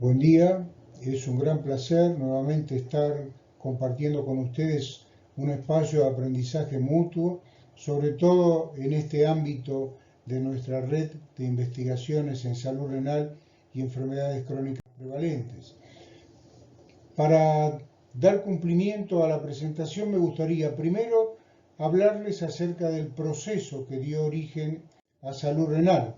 Buen día, es un gran placer nuevamente estar compartiendo con ustedes un espacio de aprendizaje mutuo, sobre todo en este ámbito de nuestra red de investigaciones en salud renal y enfermedades crónicas prevalentes. Para dar cumplimiento a la presentación me gustaría primero hablarles acerca del proceso que dio origen a salud renal.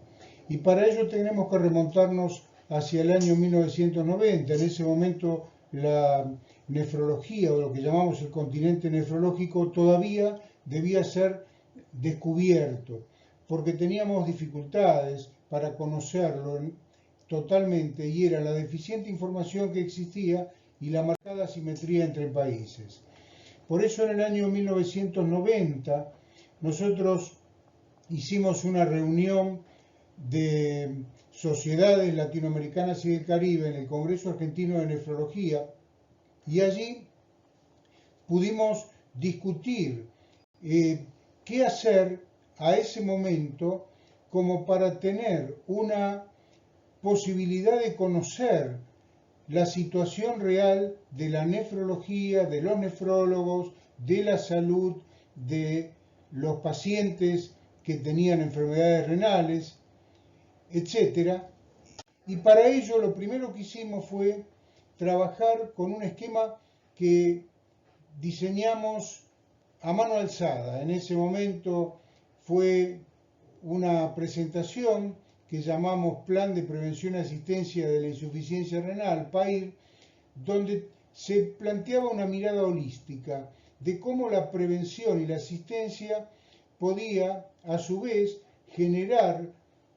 Y para ello tenemos que remontarnos hacia el año 1990. En ese momento la nefrología, o lo que llamamos el continente nefrológico, todavía debía ser descubierto, porque teníamos dificultades para conocerlo totalmente, y era la deficiente información que existía y la marcada asimetría entre países. Por eso en el año 1990 nosotros hicimos una reunión de sociedades latinoamericanas y del Caribe en el Congreso Argentino de Nefrología, y allí pudimos discutir qué hacer a ese momento como para tener una posibilidad de conocer la situación real de la nefrología, de los nefrólogos, de la salud de los pacientes que tenían enfermedades renales, etc. Y para ello lo primero que hicimos fue trabajar con un esquema que diseñamos a mano alzada. En ese momento fue una presentación que llamamos Plan de Prevención y Asistencia de la Insuficiencia Renal, PAIR, donde se planteaba una mirada holística de cómo la prevención y la asistencia podía, a su vez, generar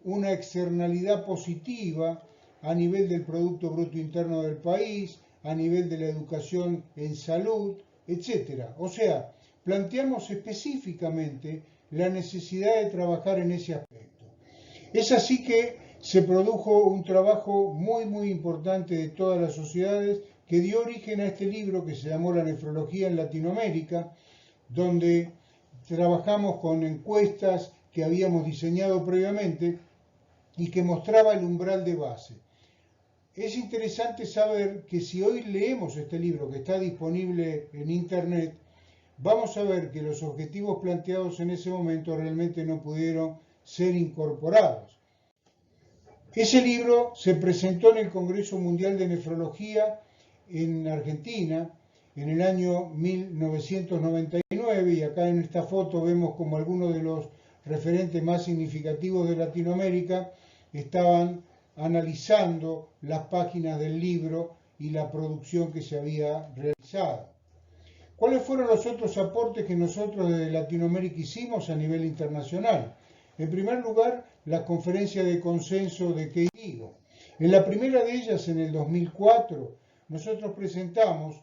una externalidad positiva a nivel del Producto Bruto Interno del país, a nivel de la educación en salud, etc. O sea, planteamos específicamente la necesidad de trabajar en ese aspecto. Es así que se produjo un trabajo muy importante de todas las sociedades que dio origen a este libro que se llamó La Nefrología en Latinoamérica, donde trabajamos con encuestas que habíamos diseñado previamente y que mostraba el umbral de base. Es interesante saber que si hoy leemos este libro, que está disponible en internet, vamos a ver que los objetivos planteados en ese momento realmente no pudieron ser incorporados. Ese libro se presentó en el Congreso Mundial de Nefrología en Argentina en el año 1999, y acá en esta foto vemos como algunos de los referentes más significativos de Latinoamérica estaban analizando las páginas del libro y la producción que se había realizado. ¿Cuáles fueron los otros aportes que nosotros desde Latinoamérica hicimos a nivel internacional? En primer lugar, la conferencia de consenso de KDIGO. En la primera de ellas, en el 2004, nosotros presentamos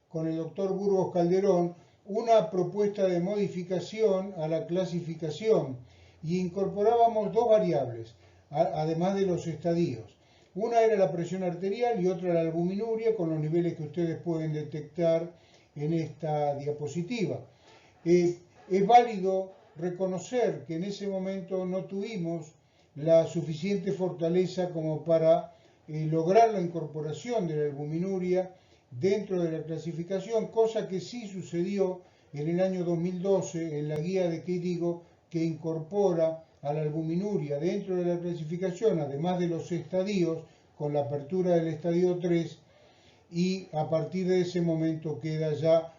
con el doctor Burgos Calderón una propuesta de modificación a la clasificación y incorporábamos dos variables, además de los estadios. Una era la presión arterial y otra la albuminuria, con los niveles que ustedes pueden detectar en esta diapositiva. Es válido reconocer que en ese momento no tuvimos la suficiente fortaleza como para lograr la incorporación de la albuminuria dentro de la clasificación, cosa que sí sucedió en el año 2012 en la guía de KDIGO, que incorpora a la albuminuria dentro de la clasificación, además de los estadios, con la apertura del estadio 3, y a partir de ese momento queda ya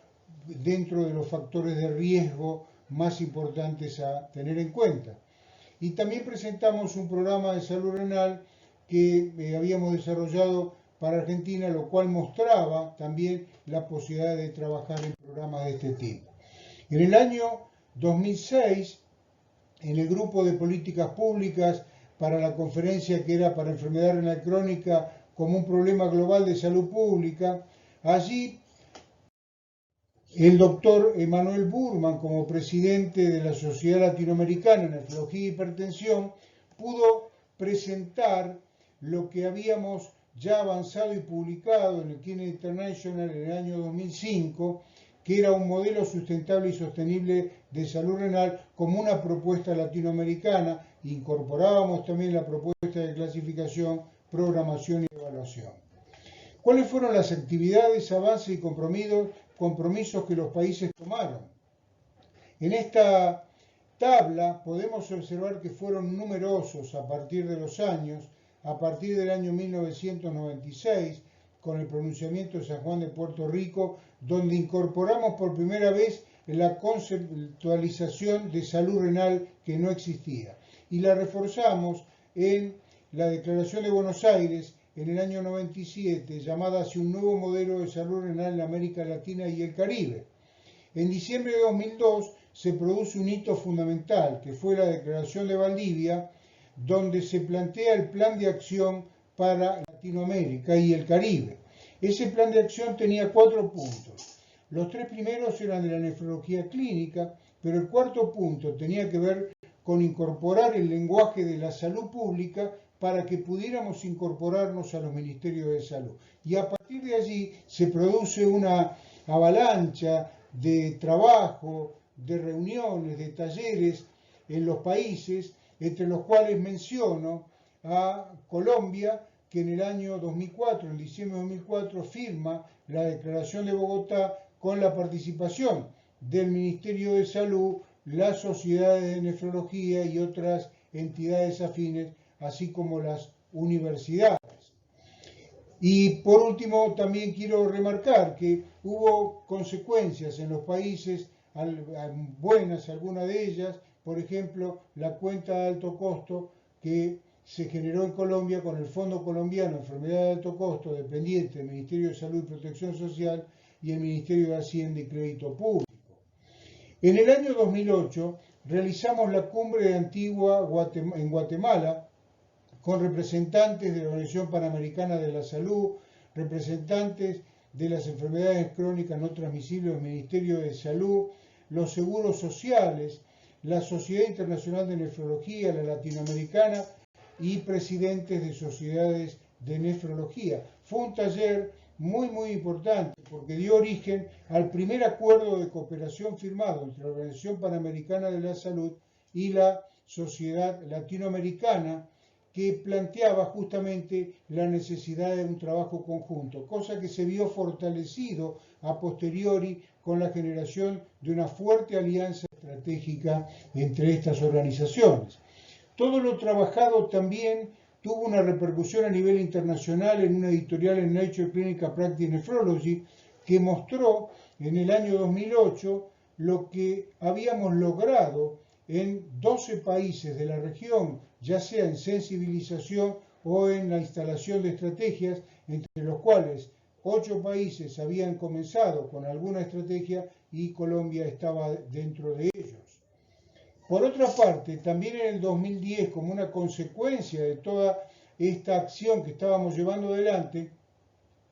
dentro de los factores de riesgo más importantes a tener en cuenta. Y también presentamos un programa de salud renal que habíamos desarrollado para Argentina, lo cual mostraba también la posibilidad de trabajar en programas de este tipo. En el año 2006, en el grupo de políticas públicas para la conferencia que era para enfermedad renal crónica como un problema global de salud pública, allí el doctor Emanuel Burman, como presidente de la Sociedad Latinoamericana de Nefrología e Hipertensión, pudo presentar lo que habíamos ya avanzado y publicado en el Kidney International en el año 2005, que era un modelo sustentable y sostenible de salud renal como una propuesta latinoamericana. Incorporábamos también la propuesta de clasificación programación y evaluación. ¿Cuáles fueron las actividades, avances y compromisos que los países tomaron? En esta tabla podemos observar que fueron numerosos a partir de los años, a partir del año 1996, con el pronunciamiento de San Juan de Puerto Rico, donde incorporamos por primera vez la conceptualización de salud renal que no existía. Y la reforzamos en la Declaración de Buenos Aires en el año 97, llamada Hacia un nuevo modelo de salud renal en América Latina y el Caribe. En diciembre de 2002 se produce un hito fundamental, que fue la Declaración de Valdivia, donde se plantea el plan de acción para Latinoamérica y el Caribe. Ese plan de acción tenía 4 puntos. Los 3 primeros eran de la nefrología clínica, pero el 4º punto tenía que ver con incorporar el lenguaje de la salud pública para que pudiéramos incorporarnos a los ministerios de salud. Y a partir de allí se produce una avalancha de trabajo, de reuniones, de talleres en los países, entre los cuales menciono a Colombia, que en el año 2004, en diciembre de 2004, firma la Declaración de Bogotá con la participación del Ministerio de Salud, las sociedades de nefrología y otras entidades afines, así como las universidades. Y por último, también quiero remarcar que hubo consecuencias en los países, buenas algunas de ellas, por ejemplo, la cuenta de alto costo que se generó en Colombia con el Fondo Colombiano de Enfermedades de Alto Costo, dependiente del Ministerio de Salud y Protección Social y el Ministerio de Hacienda y Crédito Público. En el año 2008 realizamos la cumbre de Antigua en Guatemala con representantes de la Organización Panamericana de la Salud, representantes de las enfermedades crónicas no transmisibles del Ministerio de Salud, los seguros sociales, la Sociedad Internacional de Nefrología, la Latinoamericana y presidentes de sociedades de nefrología. Fue un taller muy importante porque dio origen al primer acuerdo de cooperación firmado entre la Organización Panamericana de la Salud y la Sociedad Latinoamericana, que planteaba justamente la necesidad de un trabajo conjunto, cosa que se vio fortalecido a posteriori con la generación de una fuerte alianza estratégica entre estas organizaciones. Todo lo trabajado también tuvo una repercusión a nivel internacional en una editorial en Nature Clinical Practice Nephrology que mostró en el año 2008 lo que habíamos logrado en 12 países de la región, ya sea en sensibilización o en la instalación de estrategias, entre los cuales 8 países habían comenzado con alguna estrategia y Colombia estaba dentro de ellos. Por otra parte, también en el 2010, como una consecuencia de toda esta acción que estábamos llevando adelante,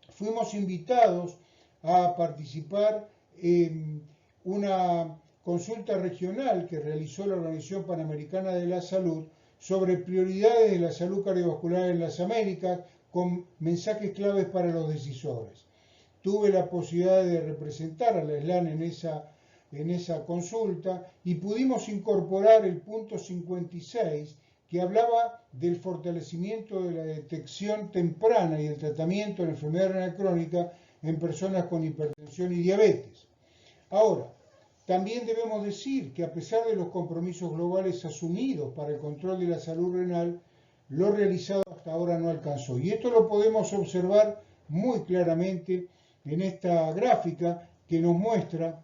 fuimos invitados a participar en una consulta regional que realizó la Organización Panamericana de la Salud sobre prioridades de la salud cardiovascular en las Américas, con mensajes claves para los decisores. Tuve la posibilidad de representar a la SLAN en esa consulta y pudimos incorporar el punto 56 que hablaba del fortalecimiento de la detección temprana y el tratamiento de la enfermedad renal crónica en personas con hipertensión y diabetes. Ahora, también debemos decir que a pesar de los compromisos globales asumidos para el control de la salud renal, lo realizado hasta ahora no alcanzó. Y esto lo podemos observar muy claramente en esta gráfica que nos muestra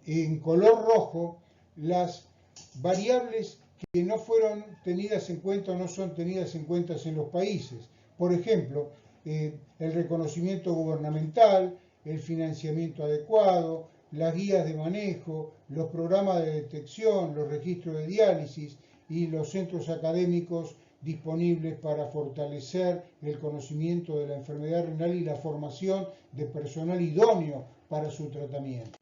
en color rojo las variables que no fueron tenidas en cuenta o no son tenidas en cuenta en los países. Por ejemplo, el reconocimiento gubernamental, el financiamiento adecuado, las guías de manejo, los programas de detección, los registros de diálisis y los centros académicos disponibles para fortalecer el conocimiento de la enfermedad renal y la formación de personal idóneo para su tratamiento.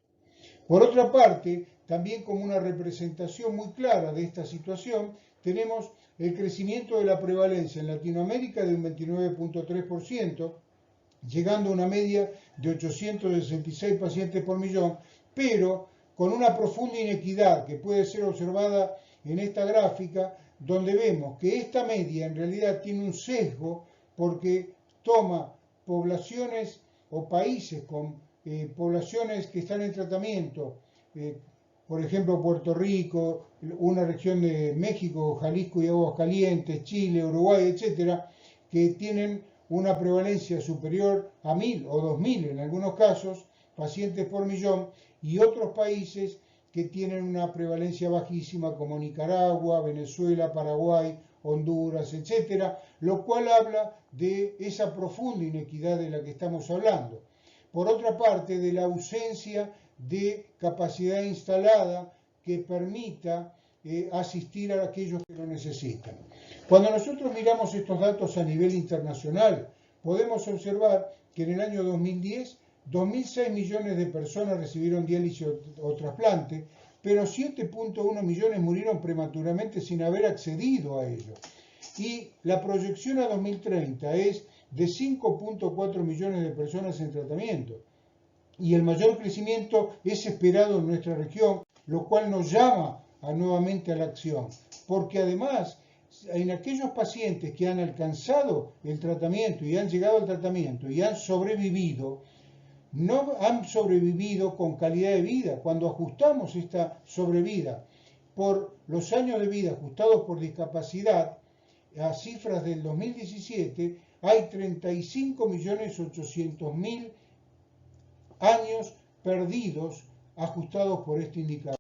Por otra parte, también como una representación muy clara de esta situación, tenemos el crecimiento de la prevalencia en Latinoamérica de un 29.3%, llegando a una media de 866 pacientes por millón, pero con una profunda inequidad que puede ser observada en esta gráfica, donde vemos que esta media en realidad tiene un sesgo porque toma poblaciones o países con poblaciones que están en tratamiento, por ejemplo Puerto Rico, una región de México, Jalisco y Aguascalientes, Chile, Uruguay, etcétera, que tienen una prevalencia superior a 1000 o 2000 en algunos casos, pacientes por millón, y otros países que tienen una prevalencia bajísima como Nicaragua, Venezuela, Paraguay, Honduras, etcétera, lo cual habla de esa profunda inequidad de la que estamos hablando. Por otra parte, de la ausencia de capacidad instalada que permita asistir a aquellos que lo necesitan. Cuando nosotros miramos estos datos a nivel internacional, podemos observar que en el año 2010, 2.006 millones de personas recibieron diálisis o trasplante, pero 7.1 millones murieron prematuramente sin haber accedido a ello. Y la proyección a 2030 es de 5.4 millones de personas en tratamiento. Y el mayor crecimiento es esperado en nuestra región, lo cual nos llama nuevamente a la acción. Porque además, en aquellos pacientes que han alcanzado el tratamiento y han llegado al tratamiento y han sobrevivido, no han sobrevivido con calidad de vida. Cuando ajustamos esta sobrevida por los años de vida ajustados por discapacidad, a cifras del 2017, hay 35.800.000 años perdidos ajustados por este indicador.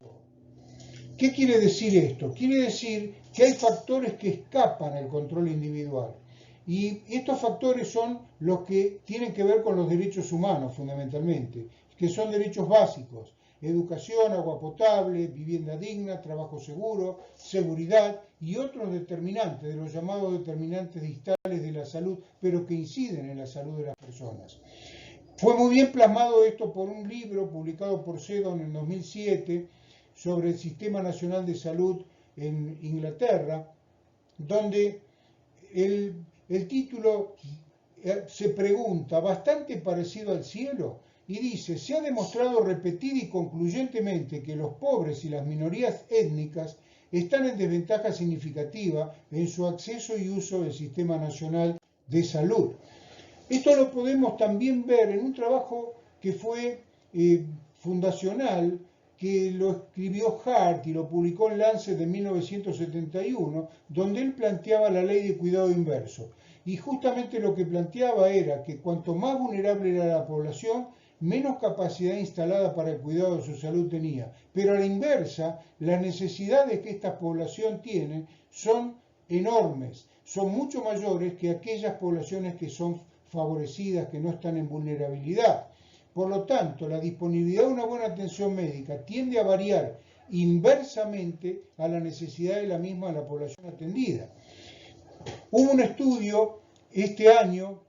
¿Qué quiere decir esto? Quiere decir que hay factores que escapan al control individual. Y estos factores son los que tienen que ver con los derechos humanos, fundamentalmente, que son derechos básicos: educación, agua potable, vivienda digna, trabajo seguro, seguridad y otros determinantes, de los llamados determinantes distales de la salud, pero que inciden en la salud de las personas. Fue muy bien plasmado esto por un libro publicado por Seddon en 2007 sobre el Sistema Nacional de Salud en Inglaterra, donde el título se pregunta, bastante parecido al cielo, y dice: se ha demostrado repetida y concluyentemente que los pobres y las minorías étnicas están en desventaja significativa en su acceso y uso del Sistema Nacional de Salud. Esto lo podemos también ver en un trabajo que fue fundacional, que lo escribió Hart y lo publicó en Lancet en 1971, donde él planteaba la ley de cuidado inverso. Y justamente lo que planteaba era que cuanto más vulnerable era la población, menos capacidad instalada para el cuidado de su salud tenía. Pero a la inversa, las necesidades que esta población tiene son enormes, son mucho mayores que aquellas poblaciones que son favorecidas, que no están en vulnerabilidad. Por lo tanto, la disponibilidad de una buena atención médica tiende a variar inversamente a la necesidad de la misma de la población atendida. Hubo un estudio este año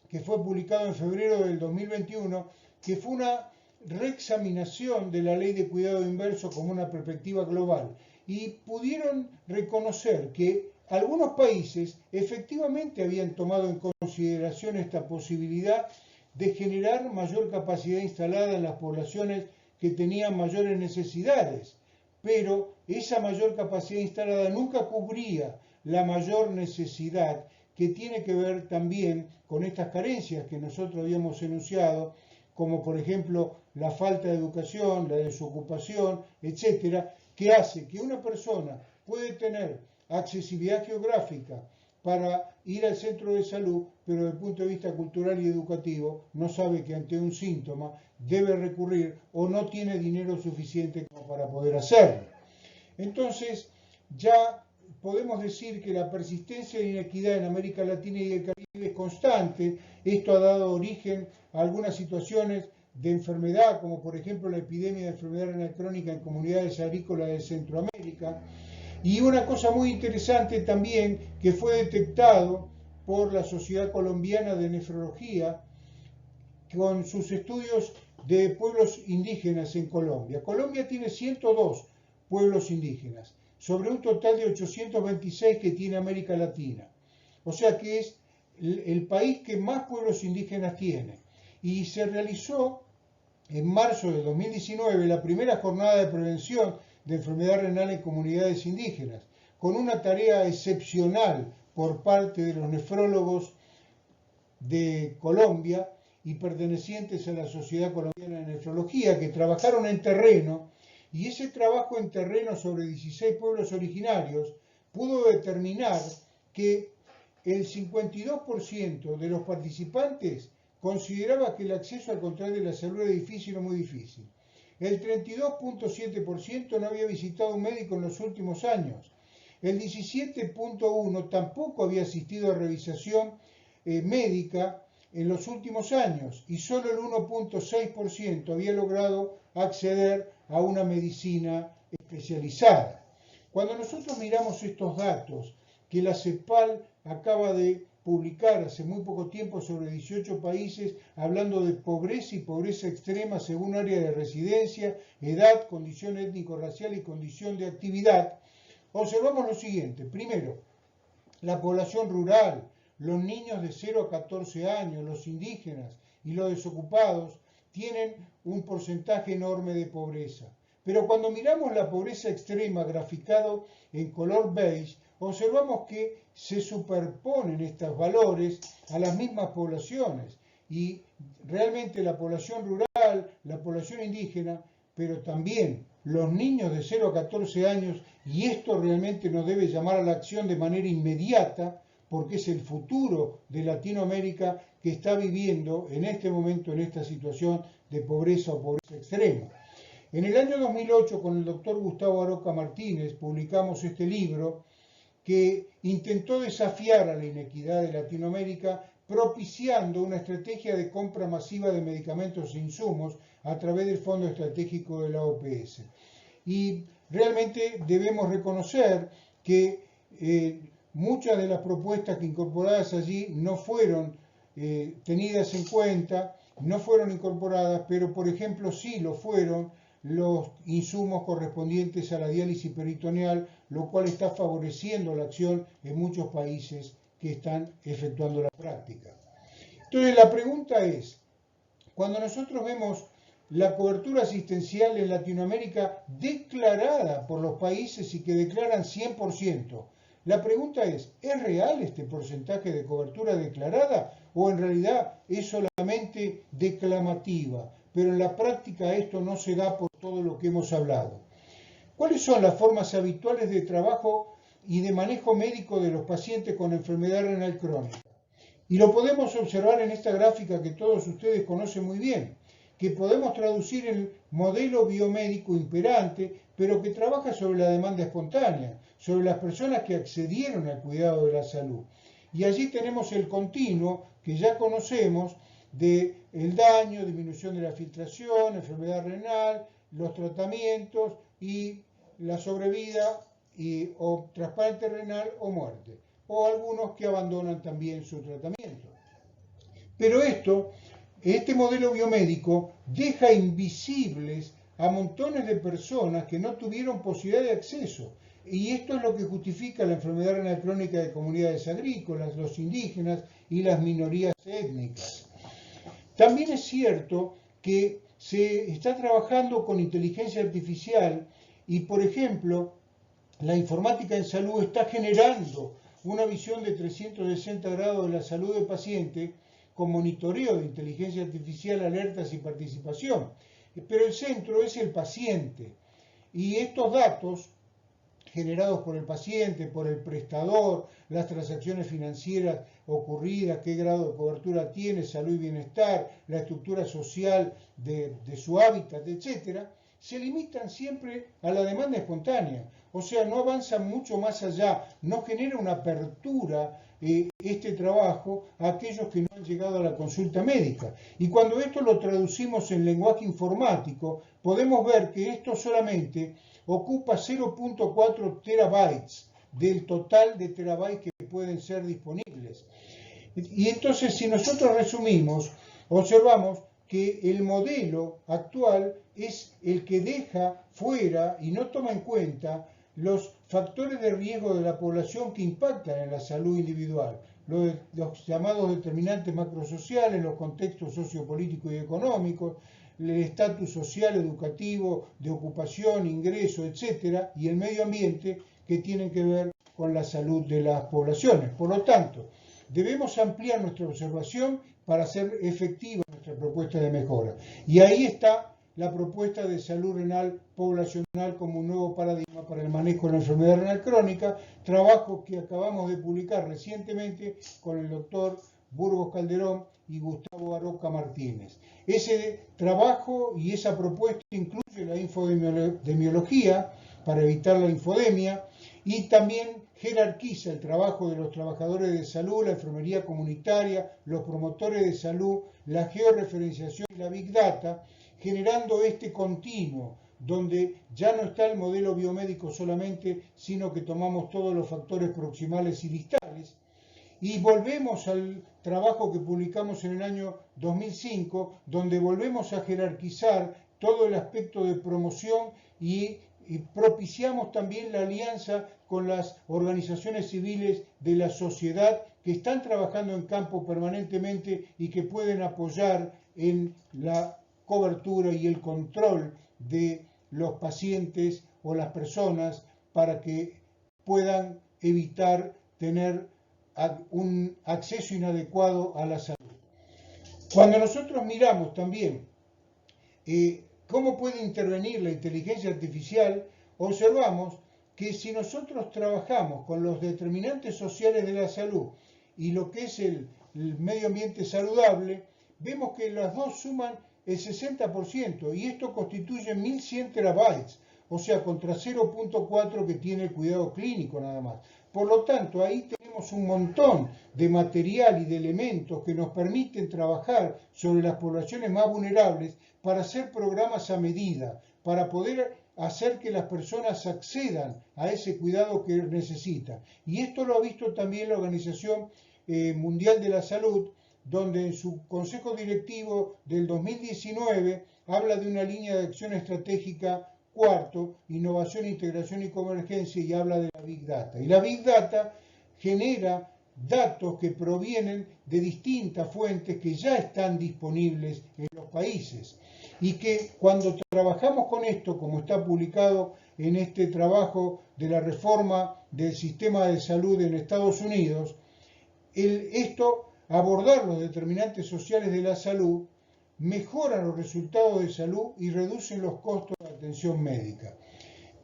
que fue publicado en febrero del 2021, que fue una reexaminación de la ley de cuidado inverso como una perspectiva global, y pudieron reconocer que algunos países efectivamente habían tomado en consideración esta posibilidad de generar mayor capacidad instalada en las poblaciones que tenían mayores necesidades, pero esa mayor capacidad instalada nunca cubría la mayor necesidad, que tiene que ver también con estas carencias que nosotros habíamos enunciado, como por ejemplo la falta de educación, la desocupación, etcétera, que hace que una persona puede tener accesibilidad geográfica para ir al centro de salud, pero desde el punto de vista cultural y educativo no sabe que ante un síntoma debe recurrir o no tiene dinero suficiente como para poder hacerlo. Entonces, ya podemos decir que la persistencia de inequidad en América Latina y el Caribe es constante. Esto ha dado origen a algunas situaciones de enfermedad, como por ejemplo la epidemia de enfermedad renal crónica en comunidades agrícolas de Centroamérica. Y una cosa muy interesante también, que fue detectado por la Sociedad Colombiana de Nefrología con sus estudios de pueblos indígenas en Colombia. Colombia tiene 102 pueblos indígenas, sobre un total de 826 que tiene América Latina. O sea que es el país que más pueblos indígenas tiene. Y se realizó en marzo de 2019 la primera jornada de prevención de enfermedad renal en comunidades indígenas, con una tarea excepcional por parte de los nefrólogos de Colombia y pertenecientes a la Sociedad Colombiana de Nefrología, que trabajaron en terreno, y ese trabajo en terreno sobre 16 pueblos originarios pudo determinar que el 52% de los participantes consideraba que el acceso al control de la salud era difícil o muy difícil. El 32.7% no había visitado a un médico en los últimos años. El 17.1% tampoco había asistido a revisación médica en los últimos años y solo el 1.6% había logrado acceder a una medicina especializada. Cuando nosotros miramos estos datos que la CEPAL acaba de publicar hace muy poco tiempo sobre 18 países, hablando de pobreza y pobreza extrema según área de residencia, edad, condición étnico-racial y condición de actividad, observamos lo siguiente. Primero, la población rural, los niños de 0 a 14 años, los indígenas y los desocupados tienen un porcentaje enorme de pobreza. Pero cuando miramos la pobreza extrema graficado en color beige, observamos que se superponen estos valores a las mismas poblaciones y realmente la población rural, la población indígena, pero también los niños de 0 a 14 años, y esto realmente nos debe llamar a la acción de manera inmediata, porque es el futuro de Latinoamérica que está viviendo en este momento en esta situación de pobreza o pobreza extrema. En el año 2008, con el doctor Gustavo Aroca Martínez, publicamos este libro que intentó desafiar a la inequidad de Latinoamérica, propiciando una estrategia de compra masiva de medicamentos e insumos a través del Fondo Estratégico de la OPS. Y realmente debemos reconocer que muchas de las propuestas que incorporadas allí no fueron tenidas en cuenta, no fueron incorporadas, pero por ejemplo sí lo fueron los insumos correspondientes a la diálisis peritoneal, lo cual está favoreciendo la acción en muchos países que están efectuando la práctica. Entonces la pregunta es, cuando nosotros vemos la cobertura asistencial en Latinoamérica declarada por los países y que declaran 100%, la pregunta es real este porcentaje de cobertura declarada o en realidad es solamente declamativa? Pero en la práctica esto no se da por todo lo que hemos hablado. ¿Cuáles son las formas habituales de trabajo y de manejo médico de los pacientes con enfermedad renal crónica? Y lo podemos observar en esta gráfica que todos ustedes conocen muy bien, que podemos traducir el modelo biomédico imperante, pero que trabaja sobre la demanda espontánea, sobre las personas que accedieron al cuidado de la salud. Y allí tenemos el continuo que ya conocemos de el daño, disminución de la filtración, enfermedad renal, los tratamientos y la sobrevida o trasplante renal o muerte, o algunos que abandonan también su tratamiento. Pero este modelo biomédico deja invisibles a montones de personas que no tuvieron posibilidad de acceso. Y esto es lo que justifica la enfermedad renal crónica de comunidades agrícolas, los indígenas y las minorías étnicas. También es cierto que se está trabajando con inteligencia artificial y, por ejemplo, la informática en salud está generando una visión de 360 grados de la salud del paciente con monitoreo de inteligencia artificial, alertas y participación. Pero el centro es el paciente y estos datos generados por el paciente, por el prestador, las transacciones financieras ocurridas, qué grado de cobertura tiene, salud y bienestar, la estructura social de su hábitat, etc., se limitan siempre a la demanda espontánea. O sea, no avanzan mucho más allá, no genera una apertura este trabajo a aquellos que no han llegado a la consulta médica. Y cuando esto lo traducimos en lenguaje informático, podemos ver que esto solamente ocupa 0.4 terabytes del total de terabytes que pueden ser disponibles. Y entonces, si nosotros resumimos, observamos que el modelo actual es el que deja fuera y no toma en cuenta los factores de riesgo de la población que impactan en la salud individual, los llamados determinantes macrosociales, los contextos sociopolíticos y económicos, el estatus social, educativo, de ocupación, ingreso, etcétera, y el medio ambiente, que tienen que ver con la salud de las poblaciones. Por lo tanto, debemos ampliar nuestra observación para hacer efectiva nuestra propuesta de mejora. Y ahí está la propuesta de salud renal poblacional como un nuevo paradigma para el manejo de la enfermedad renal crónica, trabajo que acabamos de publicar recientemente con el doctor Burgos Calderón y Gustavo Aroca Martínez. Ese trabajo y esa propuesta incluye la infodemiología para evitar la infodemia y también jerarquiza el trabajo de los trabajadores de salud, la enfermería comunitaria, los promotores de salud, la georreferenciación y la Big Data, generando este continuo, donde ya no está el modelo biomédico solamente, sino que tomamos todos los factores proximales y distales. Y volvemos al trabajo que publicamos en el año 2005, donde volvemos a jerarquizar todo el aspecto de promoción y propiciamos también la alianza con las organizaciones civiles de la sociedad que están trabajando en campo permanentemente y que pueden apoyar en la cobertura y el control de los pacientes o las personas para que puedan evitar tener un acceso inadecuado a la salud. Cuando nosotros miramos también cómo puede intervenir la inteligencia artificial, observamos que si nosotros trabajamos con los determinantes sociales de la salud y lo que es el medio ambiente saludable, vemos que las dos suman el 60% y esto constituye 1100 terabytes, o sea, contra 0.4 que tiene el cuidado clínico nada más. Por lo tanto, ahí tenemos un montón de material y de elementos que nos permiten trabajar sobre las poblaciones más vulnerables para hacer programas a medida, para poder hacer que las personas accedan a ese cuidado que necesitan. Y esto lo ha visto también la Organización Mundial de la Salud, donde en su consejo directivo del 2019 habla de una línea de acción estratégica cuarto, innovación, integración y convergencia, y habla de la Big Data. Y la Big Data genera datos que provienen de distintas fuentes que ya están disponibles en los países. Y que cuando trabajamos con esto, como está publicado en este trabajo de la reforma del sistema de salud en Estados Unidos, abordar los determinantes sociales de la salud mejoran los resultados de salud y reducen los costos de atención médica.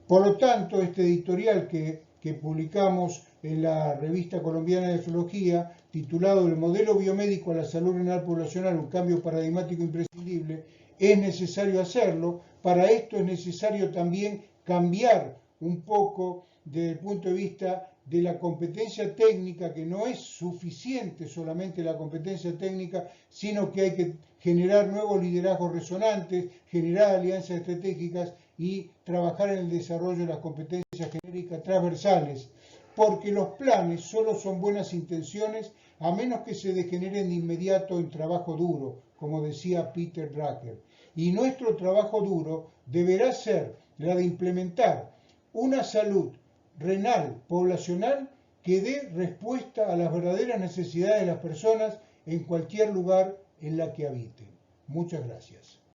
Por lo tanto, este editorial que publicamos en la revista colombiana de Nefrología, titulado El modelo biomédico a la salud renal poblacional, un cambio paradigmático imprescindible, es necesario hacerlo. Para esto es necesario también cambiar un poco desde el punto de vista de la competencia técnica, que no es suficiente solamente la competencia técnica, sino que hay que generar nuevos liderazgos resonantes, generar alianzas estratégicas y trabajar en el desarrollo de las competencias genéricas transversales, porque los planes solo son buenas intenciones a menos que se degeneren de inmediato en trabajo duro, como decía Peter Drucker. Y nuestro trabajo duro deberá ser la de implementar una salud renal poblacional que dé respuesta a las verdaderas necesidades de las personas en cualquier lugar en la que habiten. Muchas gracias.